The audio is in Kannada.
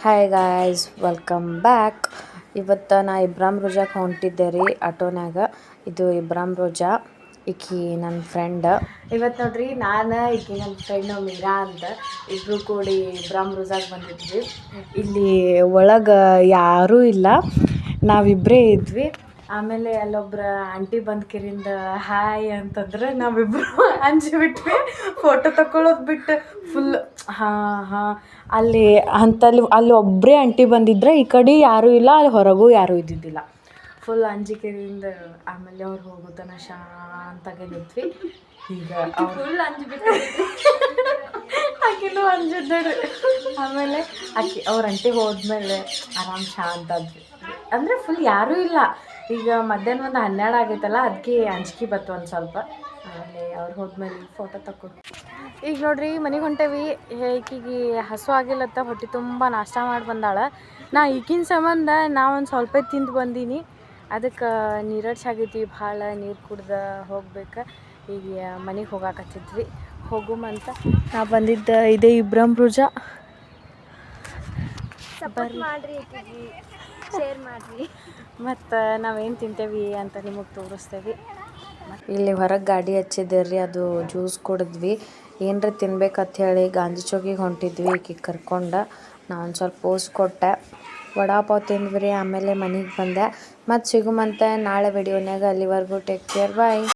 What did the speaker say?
Hi guys, welcome back. ಇವತ್ತು ನಾ ಇಬ್ರಾಮ್ ರೋಜಾಕ್ಕೆ ಹೊಂಟಿದ್ದೆ ರೀ ಆಟೋನಾಗ. ಇದು ಇಬ್ರಾಮ್ ರೋಜಾ, ಈಕಿ ನನ್ನ ಫ್ರೆಂಡ್. ಇವತ್ತು ನೋಡ್ರಿ, ನಾನು ಈಕಿ ನನ್ನ ಫ್ರೆಂಡ್ ಮೀರಾ ಅಂತ ಇಬ್ಬರು ಕೂಡಿ ಇಬ್ರಾಮ್ ರೋಜಾಗೆ ಬಂದಿದ್ವಿ. ಇಲ್ಲಿ ಒಳಗೆ ಯಾರೂ ಇಲ್ಲ, ನಾವಿಬ್ಬರೇ ಇದ್ವಿ. ಆಮೇಲೆ ಅಲ್ಲೊಬ್ರು ಆಂಟಿ ಬಂದು ಕಿರಿಂದ ಹಾಯ್ ಅಂತಂದ್ರೆ ನಾವಿಬ್ಬರು ಅಂಜಿಬಿಟ್ವಿ. ಫೋಟೋ ತಗೊಳ್ಳೋದು ಬಿಟ್ಟು ಫುಲ್ ಅಲ್ಲಿ ಒಬ್ಬರೇ ಆಂಟಿ ಬಂದಿದ್ರೆ, ಈ ಕಡೆ ಯಾರೂ ಇಲ್ಲ, ಅಲ್ಲಿ ಹೊರಗೂ ಯಾರೂ ಇದ್ದಿದ್ದಿಲ್ಲ. ಫುಲ್ ಅಂಜಿಕೆಯಿಂದ ಆಮೇಲೆ ಅವ್ರು ಹೋಗೋ ತನಕ ಶಾಂತಾಗೆ ನಿಂತ್ವಿ. ಈಗ ಫುಲ್ ಅಂಜಿಬಿಟ್ಟು ಆಕಿನೂ ಅಂಜಿದ್ದಳು. ಆಮೇಲೆ ಅವ್ರ ಅಂಟಿ ಹೋದ್ಮೇಲೆ ಆರಾಮ್ ಶಾಂತ ಆದ್ವಿ. ಅಂದರೆ ಫುಲ್ ಯಾರೂ ಇಲ್ಲ. ಈಗ ಮಧ್ಯಾಹ್ನ ಒಂದು 12 ಆಗೈತಲ್ಲ, ಅದಕ್ಕೆ ಅಂಜಿಕೆ ಬತ್ತು ಒಂದು ಸ್ವಲ್ಪ. ಆಮೇಲೆ ಅವ್ರು ಹೋದ್ಮೇಲೆ ಫೋಟೋ ತಕ್ಕೊಂಡು ಈಗ ನೋಡ್ರಿ ಮನೆಗೆ ಹೊಂಟೇವಿ. ಈಕಿಗೆ ಹಸು ಆಗಿಲ್ಲತ್ತ, ಹೊಟ್ಟೆ ತುಂಬ ನಾಷ್ಟ ಮಾಡಿ ಬಂದಾಳ. ನಾ ಈಗಿನ ಸಂಬಂಧ ಒಂದು ಸ್ವಲ್ಪ ತಿಂದು ಬಂದೀನಿ. ಅದಕ್ಕೆ ನೀರಡ್ಸಾಗೈತಿ, ಭಾಳ ನೀರು ಕುಡ್ದು ಹೋಗ್ಬೇಕು. ಈಗ ಮನೆಗೆ ಹೋಗಾಕತ್ತಿದ್ವಿ, ಹೋಗುಮಂತ ನಾ ಬಂದಿದ್ದ ಇದೇ ಇಬ್ರಾಮ್ ರೋಜಾ. ಸಪೋರ್ಟ್ ಮಾಡಿರಿ, ಶೇರ್ ಮಾಡಿರಿ. ಮತ್ತು ನಾವೇನು ತಿಂತೇವಿ ಅಂತ ನಿಮಗೆ ತೋರಿಸ್ತೇವೆ. ಇಲ್ಲಿ ಹೊರಗೆ ಗಾಡಿ ಹಚ್ಚಿದ್ದೀರಿ, ಅದು ಜ್ಯೂಸ್ ಕುಡಿದ್ವಿ. ಏನರ ತಿನ್ಬೇಕಂತ ಹೇಳಿ ಗಾಂಧಿ ಚೌಕಿಗೆ ಹೊಂಟಿದ್ವಿ. ಈಕಿಗೆ ಕರ್ಕೊಂಡು ನಾ ಒಂದು ಸ್ವಲ್ಪ ಪೋಸ್ಟ್ ಕೊಟ್ಟೆ. ವಡಾಪಾವ್ ತಿಂದ್ವಿ. ಆಮೇಲೆ ಮನೆಗೆ ಬಂದೆ. ಮತ್ತು ಸಿಗುಮಂತೆ ನಾಳೆ ವಿಡಿಯೋನಾಗ. ಅಲ್ಲಿವರೆಗೂ ಟೇಕ್ ಕೇರ್, ಬಾಯ್.